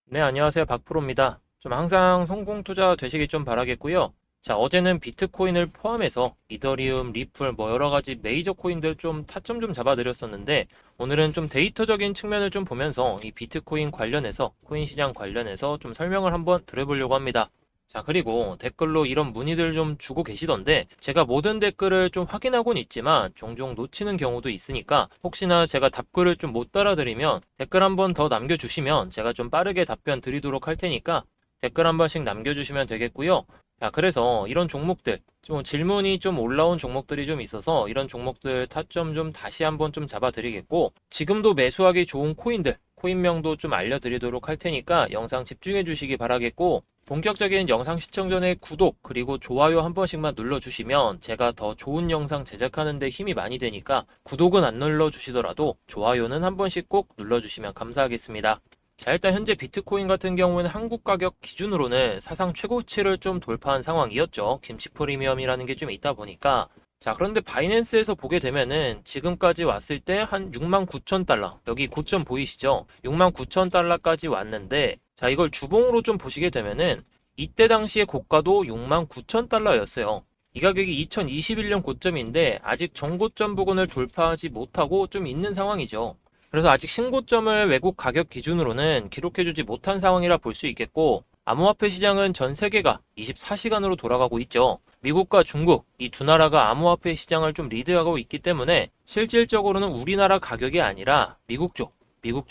네, 안녕하세요. 박프로입니다. 좀 항상 성공 투자 되시길 좀 바라겠고요. 자, 어제는 비트코인을 포함해서 이더리움, 리플, 뭐 여러 가지 메이저 코인들 좀 타점 좀 잡아드렸었는데, 오늘은 좀 데이터적인 측면을 좀 보면서 이 비트코인 관련해서, 코인 시장 관련해서 좀 설명을 한번 드려보려고 합니다. 자, 그리고 댓글로 이런 문의들 좀 주고 계시던데, 제가 모든 댓글을 좀 확인하고는 있지만 종종 놓치는 경우도 있으니까 혹시나 제가 답글을 좀 못 달아드리면 댓글 한번 더 남겨주시면 제가 좀 빠르게 답변 드리도록 할 테니까 댓글 한 번씩 남겨주시면 되겠고요. 자, 그래서 이런 종목들, 좀 질문이 좀 올라온 종목들이 좀 있어서 이런 종목들 타점 좀 다시 한번 좀 잡아드리겠고, 지금도 매수하기 좋은 코인들, 코인명도 좀 알려드리도록 할 테니까 영상 집중해 주시기 바라겠고, 본격적인 영상 시청 전에 구독 그리고 좋아요 한 번씩만 눌러주시면 제가 더 좋은 영상 제작하는 데 힘이 많이 되니까 구독은 안 눌러주시더라도 좋아요는 한 번씩 꼭 눌러주시면 감사하겠습니다. 자, 일단 현재 비트코인 같은 경우는 한국 가격 기준으로는 사상 최고치를 좀 돌파한 상황이었죠. 김치 프리미엄이라는 게 좀 있다 보니까. 자, 그런데 바이낸스에서 보게 되면은 지금까지 왔을 때 한 69,000달러, 여기 고점 보이시죠? 69,000달러까지 왔는데, 자, 이걸 주봉으로 좀 보시게 되면은 이때 당시의 고가도 69,000달러였어요. 이 가격이 2021년 고점인데 아직 전고점 부근을 돌파하지 못하고 좀 있는 상황이죠. 그래서 아직 신고점을 외국 가격 기준으로는 기록해주지 못한 상황이라 볼 수 있겠고, 암호화폐 시장은 전 세계가 24시간으로 돌아가고 있죠. 미국과 중국, 이 두 나라가 암호화폐 시장을 좀 리드하고 있기 때문에 실질적으로는 우리나라 가격이 아니라 미국 쪽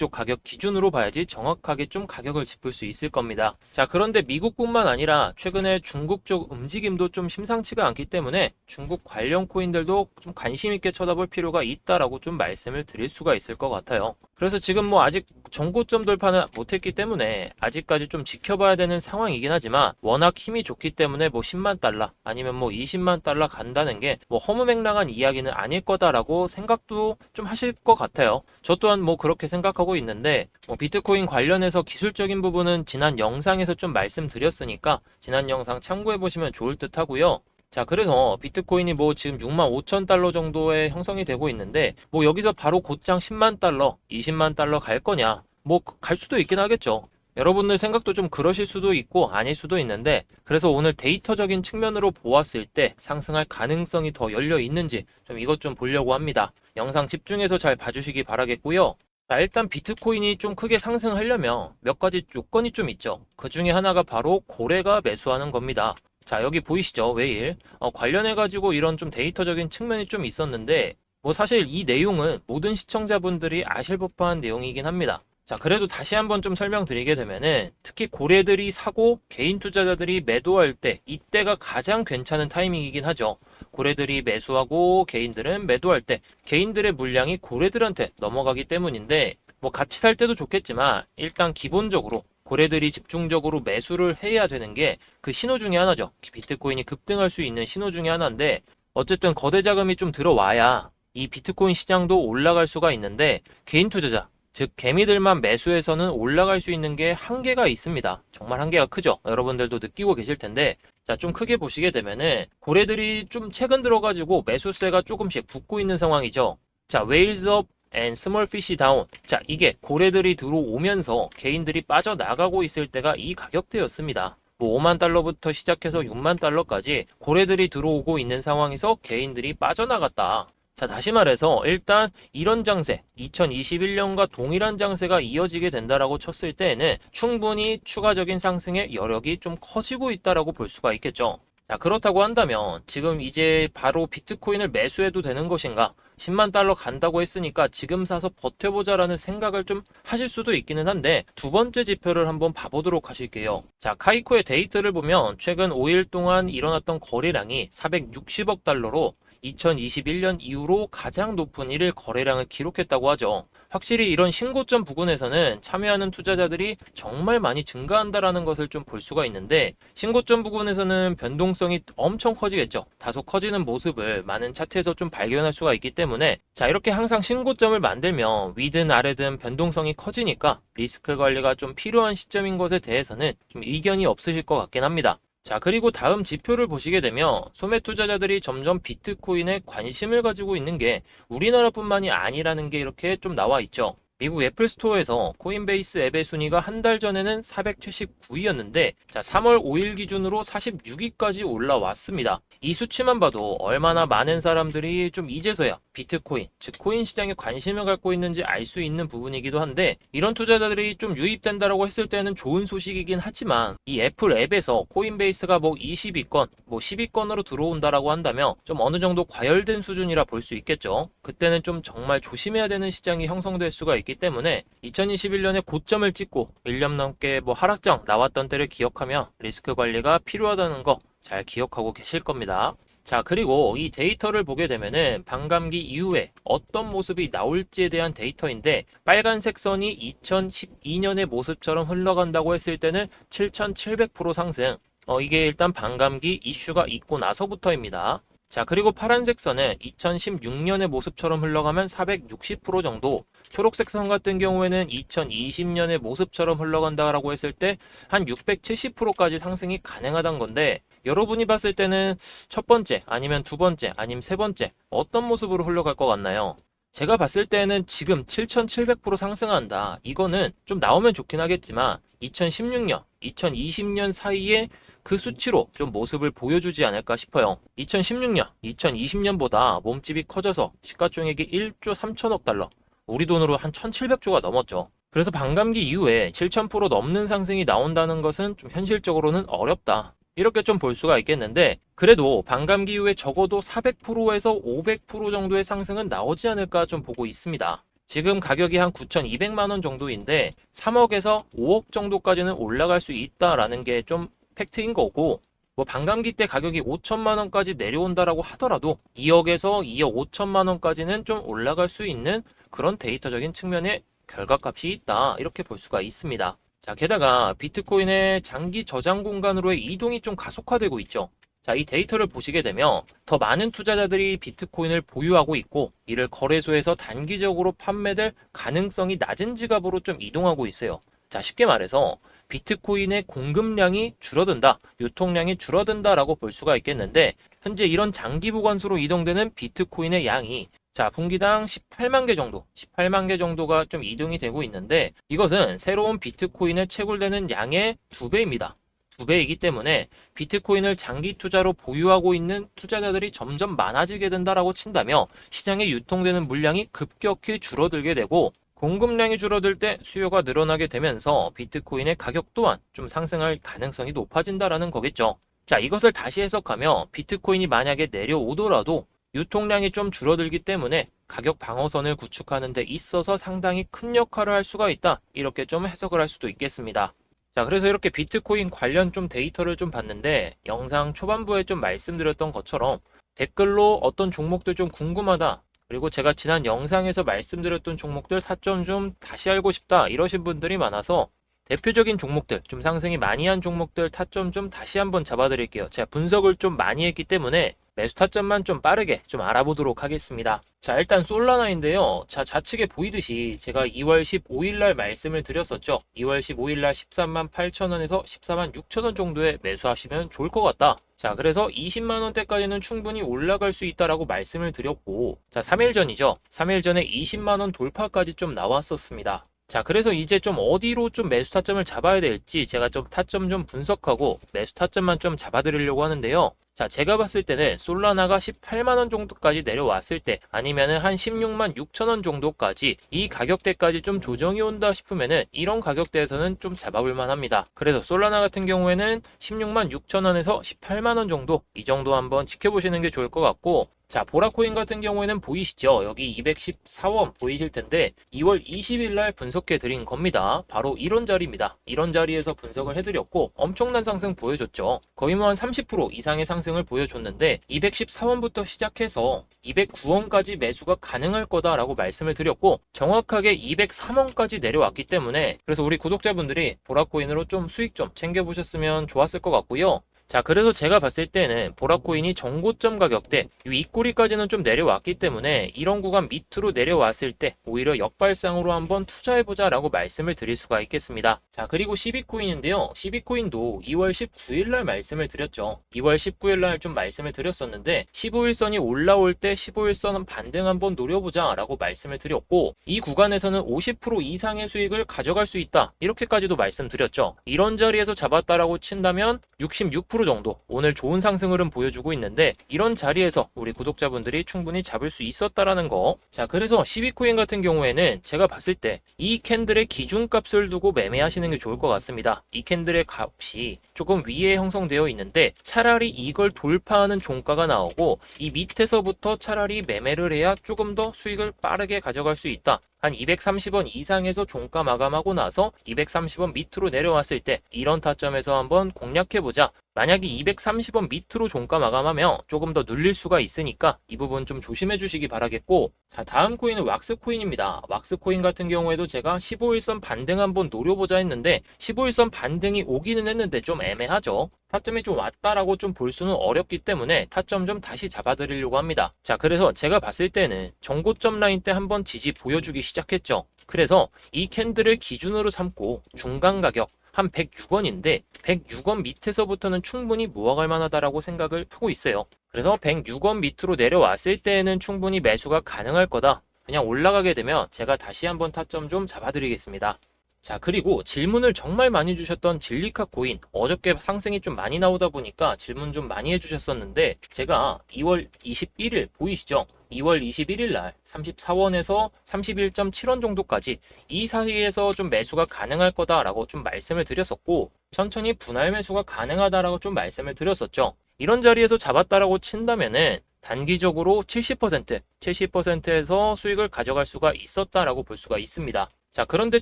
가격 기준으로 봐야지 정확하게 좀 가격을 짚을 수 있을 겁니다. 자, 그런데 미국뿐만 아니라 최근에 중국 쪽 움직임도 좀 심상치가 않기 때문에 중국 관련 코인들도 좀 관심 있게 쳐다볼 필요가 있다라고 좀 말씀을 드릴 수가 있을 것 같아요. 그래서 지금 뭐 아직 전고점 돌파는 못했기 때문에 아직까지 좀 지켜봐야 되는 상황이긴 하지만 워낙 힘이 좋기 때문에 뭐 10만 달러 아니면 뭐 20만 달러 간다는 게 뭐 허무맹랑한 이야기는 아닐 거다라고 생각도 좀 하실 것 같아요. 저 또한 뭐 그렇게 생각하고 있는데, 뭐 비트코인 관련해서 기술적인 부분은 지난 영상에서 좀 말씀드렸으니까 지난 영상 참고해 보시면 좋을 듯 하고요. 자, 그래서 비트코인이 뭐 지금 6만 5천 달러 정도의 형성이 되고 있는데, 뭐 여기서 바로 곧장 10만 달러, 20만 달러 갈 거냐? 뭐 갈 수도 있긴 하겠죠. 여러분들 생각도 좀 그러실 수도 있고 아닐 수도 있는데, 그래서 오늘 데이터적인 측면으로 보았을 때 상승할 가능성이 더 열려 있는지 좀 이것 좀 보려고 합니다. 영상 집중해서 잘 봐주시기 바라겠고요. 자, 일단 비트코인이 좀 크게 상승하려면 몇 가지 요건이 좀 있죠. 그 중에 하나가 바로 고래가 매수하는 겁니다. 자, 여기 보이시죠? 웨일. 관련해가지고 이런 좀 데이터적인 측면이 좀 있었는데, 뭐 사실 이 내용은 모든 시청자분들이 아실 법한 내용이긴 합니다. 자, 그래도 다시 한번 좀 설명드리게 되면은, 특히 고래들이 사고 개인 투자자들이 매도할 때, 이때가 가장 괜찮은 타이밍이긴 하죠. 고래들이 매수하고 개인들은 매도할 때, 개인들의 물량이 고래들한테 넘어가기 때문인데, 뭐 같이 살 때도 좋겠지만, 일단 기본적으로 고래들이 집중적으로 매수를 해야 되는 게 그 신호 중에 하나죠. 비트코인이 급등할 수 있는 신호 중에 하나인데, 어쨌든 거대 자금이 좀 들어와야 이 비트코인 시장도 올라갈 수가 있는데, 개인 투자자, 즉 개미들만 매수해서는 올라갈 수 있는 게 한계가 있습니다. 정말 한계가 크죠. 여러분들도 느끼고 계실 텐데, 자, 좀 크게 보시게 되면은 고래들이 좀 최근 들어가지고 매수세가 조금씩 붙고 있는 상황이죠. 자, whales up and small fish down. 자, 이게 고래들이 들어오면서 개인들이 빠져나가고 있을 때가 이 가격대였습니다. 뭐 5만 달러부터 시작해서 6만 달러까지 고래들이 들어오고 있는 상황에서 개인들이 빠져나갔다. 자, 다시 말해서 일단 이런 장세, 2021년과 동일한 장세가 이어지게 된다라고 쳤을 때에는 충분히 추가적인 상승의 여력이 좀 커지고 있다라고 볼 수가 있겠죠. 자, 그렇다고 한다면 지금 이제 바로 비트코인을 매수해도 되는 것인가? 10만 달러 간다고 했으니까 지금 사서 버텨보자라는 생각을 좀 하실 수도 있기는 한데, 두 번째 지표를 한번 봐보도록 하실게요. 자, 카이코의 데이터를 보면 최근 5일 동안 일어났던 거래량이 460억 달러로 2021년 이후로 가장 높은 1일 거래량을 기록했다고 하죠. 확실히 이런 신고점 부근에서는 참여하는 투자자들이 정말 많이 증가한다라는 것을 좀 볼 수가 있는데, 신고점 부근에서는 변동성이 엄청 커지겠죠. 다소 커지는 모습을 많은 차트에서 좀 발견할 수가 있기 때문에, 자, 이렇게 항상 신고점을 만들면 위든 아래든 변동성이 커지니까 리스크 관리가 좀 필요한 시점인 것에 대해서는 좀 이견이 없으실 것 같긴 합니다. 자, 그리고 다음 지표를 보시게 되면 소매 투자자들이 점점 비트코인에 관심을 가지고 있는 게 우리나라뿐만이 아니라는 게 이렇게 좀 나와 있죠. 미국 애플 스토어에서 코인베이스 앱의 순위가 한 달 전에는 479위였는데 3월 5일 기준으로 46위까지 올라왔습니다. 이 수치만 봐도 얼마나 많은 사람들이 좀 이제서야 비트코인, 즉 코인 시장에 관심을 갖고 있는지 알 수 있는 부분이기도 한데, 이런 투자자들이 좀 유입된다라고 했을 때는 좋은 소식이긴 하지만 이 애플 앱에서 코인베이스가 뭐 20위권, 뭐 10위권으로 들어온다라고 한다면 좀 어느 정도 과열된 수준이라 볼 수 있겠죠. 그때는 좀 정말 조심해야 되는 시장이 형성될 수가 있기 때문에 2021년에 고점을 찍고 1년 넘게 뭐 하락장 나왔던 때를 기억하며 리스크 관리가 필요하다는 거 잘 기억하고 계실 겁니다. 자, 그리고 이 데이터를 보게 되면은 반감기 이후에 어떤 모습이 나올지에 대한 데이터인데, 빨간색 선이 2012년의 모습처럼 흘러간다고 했을 때는 7,700% 상승. 이게 일단 반감기 이슈가 있고 나서부터입니다. 자, 그리고 파란색 선은 2016년의 모습처럼 흘러가면 460% 정도, 초록색 선 같은 경우에는 2020년의 모습처럼 흘러간다라고 했을 때 한 670%까지 상승이 가능하다는 건데, 여러분이 봤을 때는 첫 번째, 아니면 두 번째, 아니면 세 번째, 어떤 모습으로 흘러갈 것 같나요? 제가 봤을 때는 지금 7,700% 상승한다. 이거는 좀 나오면 좋긴 하겠지만 2016년, 2020년 사이에 그 수치로 좀 모습을 보여주지 않을까 싶어요. 2016년, 2020년보다 몸집이 커져서 시가총액이 1조 3천억 달러, 우리 돈으로 한 1,700조가 넘었죠. 그래서 반감기 이후에 7,000% 넘는 상승이 나온다는 것은 좀 현실적으로는 어렵다, 이렇게 좀 볼 수가 있겠는데, 그래도 반감기 이후에 적어도 400%에서 500% 정도의 상승은 나오지 않을까 좀 보고 있습니다. 지금 가격이 한 9,200만 원 정도인데 3억에서 5억 정도까지는 올라갈 수 있다라는 게 좀 팩트인 거고, 뭐 반감기 때 가격이 5천만 원까지 내려온다라고 하더라도 2억에서 2억 5천만 원까지는 좀 올라갈 수 있는 그런 데이터적인 측면의 결과값이 있다, 이렇게 볼 수가 있습니다. 자, 게다가 비트코인의 장기 저장 공간으로의 이동이 좀 가속화되고 있죠. 자, 이 데이터를 보시게 되면 더 많은 투자자들이 비트코인을 보유하고 있고, 이를 거래소에서 단기적으로 판매될 가능성이 낮은 지갑으로 좀 이동하고 있어요. 자, 쉽게 말해서 비트코인의 공급량이 줄어든다, 유통량이 줄어든다라고 볼 수가 있겠는데, 현재 이런 장기 보관소로 이동되는 비트코인의 양이 분기당 18만 개 정도, 18만 개 정도가 좀 이동이 되고 있는데, 이것은 새로운 비트코인에 채굴되는 양의 2배입니다. 2배이기 때문에 비트코인을 장기 투자로 보유하고 있는 투자자들이 점점 많아지게 된다라고 친다며 시장에 유통되는 물량이 급격히 줄어들게 되고, 공급량이 줄어들 때 수요가 늘어나게 되면서 비트코인의 가격 또한 좀 상승할 가능성이 높아진다라는 거겠죠. 자, 이것을 다시 해석하면 비트코인이 만약에 내려오더라도 유통량이 좀 줄어들기 때문에 가격 방어선을 구축하는 데 있어서 상당히 큰 역할을 할 수가 있다, 이렇게 좀 해석을 할 수도 있겠습니다. 자, 그래서 이렇게 비트코인 관련 좀 데이터를 좀 봤는데, 영상 초반부에 좀 말씀드렸던 것처럼 댓글로 어떤 종목들 좀 궁금하다, 그리고 제가 지난 영상에서 말씀드렸던 종목들 타점 좀 다시 알고 싶다, 이러신 분들이 많아서 대표적인 종목들, 좀 상승이 많이 한 종목들 타점 좀 다시 한번 잡아드릴게요. 제가 분석을 좀 많이 했기 때문에 매수 타점만 좀 빠르게 좀 알아보도록 하겠습니다. 자, 일단 솔라나인데요. 자, 좌측에 보이듯이 제가 2월 15일 날 말씀을 드렸었죠. 2월 15일 날 13만 8천 원에서 14만 6천 원 정도에 매수하시면 좋을 것 같다. 자, 그래서 20만 원대까지는 충분히 올라갈 수 있다라고 말씀을 드렸고, 자, 3일 전이죠. 3일 전에 20만 원 돌파까지 좀 나왔었습니다. 자, 그래서 이제 좀 어디로 좀 매수 타점을 잡아야 될지 제가 좀 타점 좀 분석하고 매수 타점만 좀 잡아드리려고 하는데요. 자, 제가 봤을 때는 솔라나가 18만 원 정도까지 내려왔을 때, 아니면은 한 16만 6천 원 정도까지 이 가격대까지 좀 조정이 온다 싶으면은 이런 가격대에서는 좀 잡아볼만 합니다. 그래서 솔라나 같은 경우에는 16만 6천 원에서 18만 원 정도, 이 정도 한번 지켜보시는 게 좋을 것 같고, 자, 보라코인 같은 경우에는 보이시죠? 여기 214원 보이실 텐데 2월 20일 날 분석해 드린 겁니다. 바로 이런 자리입니다. 이런 자리에서 분석을 해드렸고 엄청난 상승 보여줬죠. 거의 뭐 한 30% 이상의 상승을 보여줬는데 214원부터 시작해서 209원까지 매수가 가능할 거다라고 말씀을 드렸고, 정확하게 203원까지 내려왔기 때문에, 그래서 우리 구독자분들이 보라코인으로 좀 수익 좀 챙겨보셨으면 좋았을 것 같고요. 자, 그래서 제가 봤을 때는 보라코인이 정고점 가격대 이 윗꼬리까지는 좀 내려왔기 때문에 이런 구간 밑으로 내려왔을 때 오히려 역발상으로 한번 투자해보자 라고 말씀을 드릴 수가 있겠습니다. 자, 그리고 시비코인인데요. 시비코인도 2월 19일 날 말씀을 드렸죠. 2월 19일 날 좀 말씀을 드렸었는데 15일선이 올라올 때 15일선은 반등 한번 노려보자 라고 말씀을 드렸고, 이 구간에서는 50% 이상의 수익을 가져갈 수 있다 이렇게까지도 말씀드렸죠. 이런 자리에서 잡았다라고 친다면 66% 정도 오늘 좋은 상승 흐름 보여주고 있는데, 이런 자리에서 우리 구독자분들이 충분히 잡을 수 있었다라는 거. 자, 그래서 시비코인 같은 경우에는 제가 봤을 때 이 캔들의 기준값을 두고 매매하시는 게 좋을 것 같습니다. 이 캔들의 값이 조금 위에 형성되어 있는데 차라리 이걸 돌파하는 종가가 나오고 이 밑에서부터 차라리 매매를 해야 조금 더 수익을 빠르게 가져갈 수 있다. 한 230원 이상에서 종가 마감하고 나서 230원 밑으로 내려왔을 때 이런 타점에서 한번 공략해보자. 만약에 230원 밑으로 종가 마감하면 조금 더 눌릴 수가 있으니까 이 부분 좀 조심해 주시기 바라겠고, 자, 다음 코인은 왁스코인입니다. 왁스코인 같은 경우에도 제가 15일선 반등 한번 노려보자 했는데 15일선 반등이 오기는 했는데 좀 애매하죠. 타점이 좀 왔다라고 좀 볼 수는 어렵기 때문에 타점 좀 다시 잡아드리려고 합니다. 자, 그래서 제가 봤을 때는 정고점 라인 때 한번 지지 보여주기 시작했죠. 그래서 이 캔들을 기준으로 삼고 중간 가격 한 106원인데 106원 밑에서부터는 충분히 모아갈 만하다라고 생각을 하고 있어요. 그래서 106원 밑으로 내려왔을 때에는 충분히 매수가 가능할 거다. 그냥 올라가게 되면 제가 다시 한번 타점 좀 잡아드리겠습니다. 자, 그리고 질문을 정말 많이 주셨던 진리카 코인, 어저께 상승이 좀 많이 나오다 보니까 질문 좀 많이 해주셨었는데 제가 2월 21일 보이시죠? 2월 21일 날 34원에서 31.7원 정도까지 이 사이에서 좀 매수가 가능할 거다라고 좀 말씀을 드렸었고, 천천히 분할 매수가 가능하다라고 좀 말씀을 드렸었죠. 이런 자리에서 잡았다라고 친다면은 단기적으로 70%에서 수익을 가져갈 수가 있었다라고 볼 수가 있습니다. 자, 그런데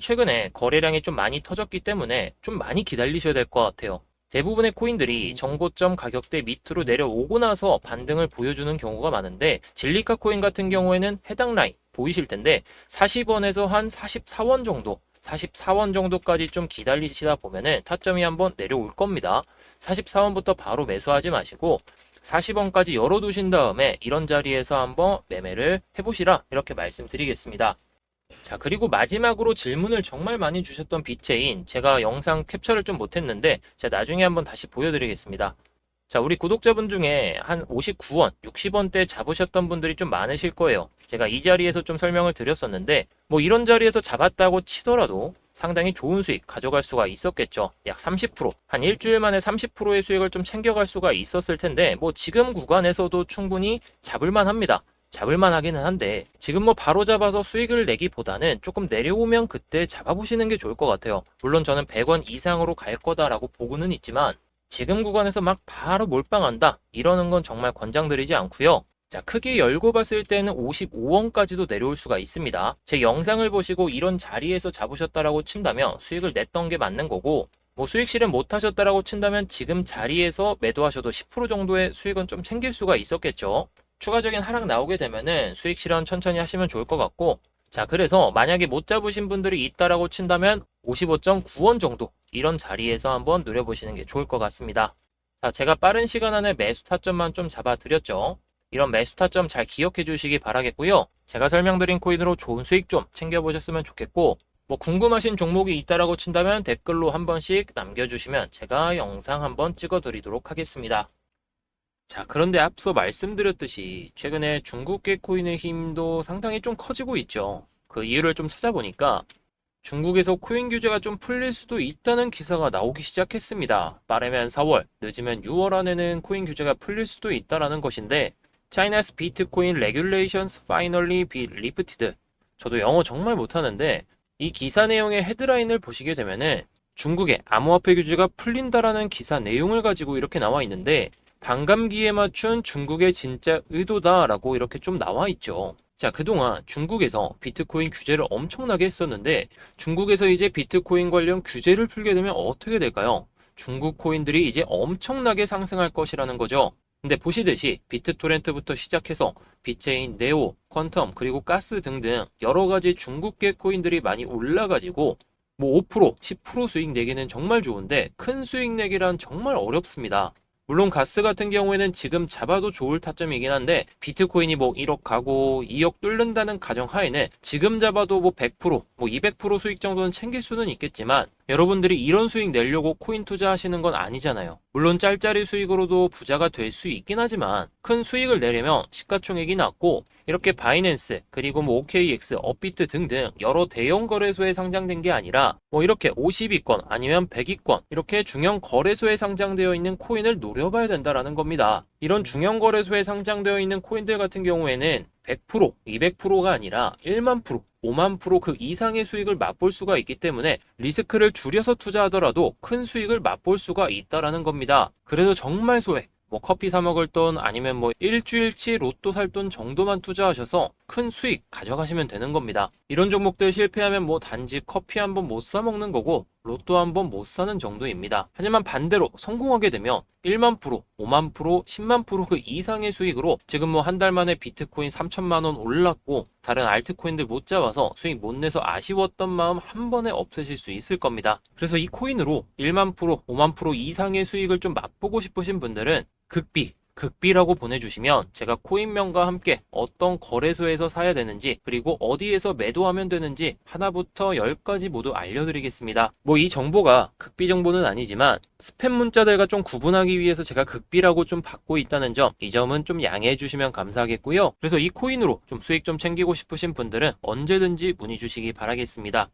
최근에 거래량이 좀 많이 터졌기 때문에 좀 많이 기다리셔야 될 것 같아요. 대부분의 코인들이 정고점 가격대 밑으로 내려오고 나서 반등을 보여주는 경우가 많은데, 진리카 코인 같은 경우에는 해당 라인 보이실 텐데 40원에서 한 44원 정도, 44원 정도까지 좀 기다리시다 보면은 타점이 한번 내려올 겁니다. 44원부터 바로 매수하지 마시고 40원까지 열어두신 다음에 이런 자리에서 한번 매매를 해보시라 이렇게 말씀드리겠습니다. 자, 그리고 마지막으로 질문을 정말 많이 주셨던 비체인, 제가 영상 캡처를 좀 못했는데 제가 나중에 한번 다시 보여드리겠습니다. 자, 우리 구독자분 중에 한 59원, 60원대 잡으셨던 분들이 좀 많으실 거예요. 제가 이 자리에서 좀 설명을 드렸었는데 뭐 이런 자리에서 잡았다고 치더라도 상당히 좋은 수익 가져갈 수가 있었겠죠. 약 30%, 한 일주일 만에 30%의 수익을 좀 챙겨갈 수가 있었을 텐데 뭐 지금 구간에서도 충분히 잡을만 합니다. 잡을만 하기는 한데 지금 뭐 바로 잡아서 수익을 내기보다는 조금 내려오면 그때 잡아보시는 게 좋을 것 같아요. 물론 저는 100원 이상으로 갈 거다라고 보고는 있지만 지금 구간에서 막 바로 몰빵한다 이러는 건 정말 권장드리지 않고요. 자, 크게 열고 봤을 때는 55원까지도 내려올 수가 있습니다. 제 영상을 보시고 이런 자리에서 잡으셨다라고 친다면 수익을 냈던 게 맞는 거고, 뭐 수익 실현 못 하셨다라고 친다면 지금 자리에서 매도하셔도 10% 정도의 수익은 좀 챙길 수가 있었겠죠. 추가적인 하락 나오게 되면은 수익 실현 천천히 하시면 좋을 것 같고, 자, 그래서 만약에 못 잡으신 분들이 있다라고 친다면 55.9원 정도 이런 자리에서 한번 노려보시는 게 좋을 것 같습니다. 자, 제가 빠른 시간 안에 매수 타점만 좀 잡아드렸죠. 이런 매수 타점 잘 기억해 주시기 바라겠고요. 제가 설명드린 코인으로 좋은 수익 좀 챙겨보셨으면 좋겠고, 뭐 궁금하신 종목이 있다라고 친다면 댓글로 한 번씩 남겨주시면 제가 영상 한번 찍어드리도록 하겠습니다. 자, 그런데 앞서 말씀드렸듯이 최근에 중국계 코인의 힘도 상당히 좀 커지고 있죠. 그 이유를 좀 찾아보니까 중국에서 코인 규제가 좀 풀릴 수도 있다는 기사가 나오기 시작했습니다. 빠르면 4월, 늦으면 6월 안에는 코인 규제가 풀릴 수도 있다라는 것인데, China's Bitcoin Regulations Finally be Lifted. 저도 영어 정말 못하는데 이 기사 내용의 헤드라인을 보시게 되면은 중국의 암호화폐 규제가 풀린다라는 기사 내용을 가지고 이렇게 나와 있는데, 반감기에 맞춘 중국의 진짜 의도다라고 이렇게 좀 나와 있죠. 자, 그동안 중국에서 비트코인 규제를 엄청나게 했었는데 중국에서 이제 비트코인 관련 규제를 풀게 되면 어떻게 될까요? 중국 코인들이 이제 엄청나게 상승할 것이라는 거죠. 근데 보시듯이 비트토렌트부터 시작해서 비체인, 네오, 퀀텀, 그리고 가스 등등 여러 가지 중국계 코인들이 많이 올라가지고 뭐 5%, 10% 수익 내기는 정말 좋은데 큰 수익 내기란 정말 어렵습니다. 물론 가스 같은 경우에는 지금 잡아도 좋을 타점이긴 한데 비트코인이 뭐 1억 가고 2억 뚫는다는 가정하에는 지금 잡아도 뭐 100%, 뭐 200% 수익 정도는 챙길 수는 있겠지만 여러분들이 이런 수익 내려고 코인 투자하시는 건 아니잖아요. 물론 짤짤이 수익으로도 부자가 될 수 있긴 하지만 큰 수익을 내려면 시가총액이 낮고 이렇게 바이낸스 그리고 뭐 OKX, 업비트 등등 여러 대형 거래소에 상장된 게 아니라 뭐 이렇게 50위권 아니면 100위권 이렇게 중형 거래소에 상장되어 있는 코인을 노려봐야 된다라는 겁니다. 이런 중형 거래소에 상장되어 있는 코인들 같은 경우에는 100%, 200%가 아니라 1만 프로, 5만 프로 그 이상의 수익을 맛볼 수가 있기 때문에 리스크를 줄여서 투자하더라도 큰 수익을 맛볼 수가 있다라는 겁니다. 그래서 정말 소액, 뭐 커피 사 먹을 돈 아니면 뭐 일주일치 로또 살 돈 정도만 투자하셔서 큰 수익 가져가시면 되는 겁니다. 이런 종목들 실패하면 뭐 단지 커피 한 번 못 사 먹는 거고 로또 한 번 못 사는 정도입니다. 하지만 반대로 성공하게 되면 1만 프로, 5만 프로, 10만 프로 그 이상의 수익으로 지금 뭐 한 달 만에 비트코인 3천만 원 올랐고 다른 알트코인들 못 잡아서 수익 못 내서 아쉬웠던 마음 한 번에 없애실 수 있을 겁니다. 그래서 이 코인으로 1만 프로, 5만 프로 이상의 수익을 좀 맛보고 싶으신 분들은 극비라고 보내주시면 제가 코인명과 함께 어떤 거래소에서 사야 되는지 그리고 어디에서 매도하면 되는지 하나부터 10까지 모두 알려드리겠습니다. 뭐 이 정보가 극비 정보는 아니지만 스팸 문자들과 좀 구분하기 위해서 제가 극비라고 좀 받고 있다는 점, 이 점은 좀 양해해 주시면 감사하겠고요. 그래서 이 코인으로 좀 수익 좀 챙기고 싶으신 분들은 언제든지 문의 주시기 바라겠습니다.